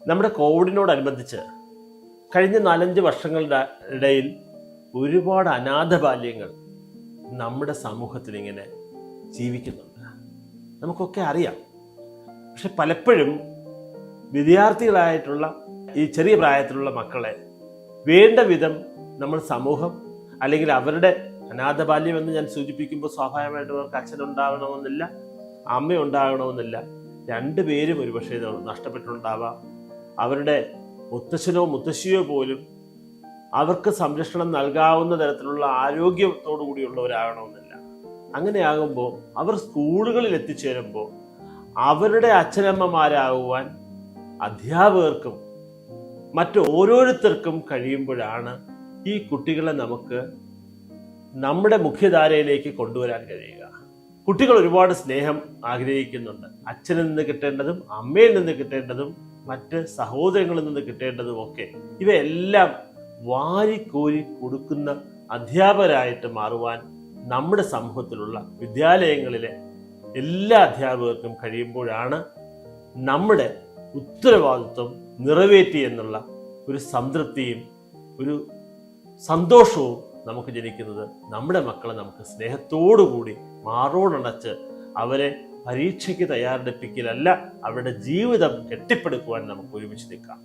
നമ്മുടെ കോവിഡിനോടനുബന്ധിച്ച് കഴിഞ്ഞ 4-5 വർഷങ്ങളുടെ ഇടയിൽ ഒരുപാട് അനാഥ ബാല്യങ്ങൾ നമ്മുടെ സമൂഹത്തിൽ ഇങ്ങനെ ജീവിക്കുന്നുണ്ട്. നമുക്കൊക്കെ അറിയാം. പക്ഷെ പലപ്പോഴും വിദ്യാർത്ഥികളായിട്ടുള്ള ഈ ചെറിയ പ്രായത്തിലുള്ള മക്കളെ വേണ്ട വിധം നമ്മൾ സമൂഹം, അല്ലെങ്കിൽ അവരുടെ അനാഥ ബാല്യം എന്ന് ഞാൻ സൂചിപ്പിക്കുമ്പോൾ സ്വാഭാവികമായിട്ടും അവർക്ക് അച്ഛനുണ്ടാകണമെന്നില്ല, അമ്മ ഉണ്ടാകണമെന്നില്ല. രണ്ടുപേരും ഒരുപക്ഷെ നഷ്ടപ്പെട്ടിട്ടുണ്ടാവാം. അവരുടെ മുത്തശ്ശനോ മുത്തശ്ശിയോ പോലും അവർക്ക് സംരക്ഷണം നൽകാവുന്ന തരത്തിലുള്ള ആരോഗ്യത്തോടു കൂടിയുള്ളവരാകണമെന്നില്ല. അങ്ങനെയാകുമ്പോൾ അവർ സ്കൂളുകളിൽ എത്തിച്ചേരുമ്പോൾ അവരുടെ അച്ഛനമ്മമാരാകുവാൻ അധ്യാപകർക്കും മറ്റു ഓരോരുത്തർക്കും കഴിയുമ്പോഴാണ് ഈ കുട്ടികളെ നമുക്ക് നമ്മുടെ മുഖ്യധാരയിലേക്ക് കൊണ്ടുവരാൻ കഴിയുക. കുട്ടികൾ ഒരുപാട് സ്നേഹം ആഗ്രഹിക്കുന്നുണ്ട്. അച്ഛനിൽ നിന്ന് കിട്ടേണ്ടതും അമ്മയിൽ നിന്ന് കിട്ടേണ്ടതും മറ്റ് സഹോദരങ്ങളിൽ നിന്ന് കിട്ടേണ്ടതും ഒക്കെ ഇവയെല്ലാം വാരിക്കോരി കൊടുക്കുന്ന അധ്യാപകരായിട്ട് മാറുവാൻ നമ്മുടെ സമൂഹത്തിലുള്ള വിദ്യാലയങ്ങളിലെ എല്ലാ അധ്യാപകർക്കും കഴിയുമ്പോഴാണ് നമ്മുടെ ഉത്തരവാദിത്വം നിറവേറ്റി എന്നുള്ള ഒരു സംതൃപ്തിയും ഒരു സന്തോഷവും നമുക്ക് ജനിക്കുന്നത്. നമ്മുടെ മക്കളെ നമുക്ക് സ്നേഹത്തോടുകൂടി മാറോടണച്ച് അവരെ പരീക്ഷയ്ക്ക് തയ്യാറെടുപ്പിക്കലല്ല, അവരുടെ ജീവിതം കെട്ടിപ്പടുക്കുവാൻ നമുക്ക് ഒരുമിച്ച് നിൽക്കാം.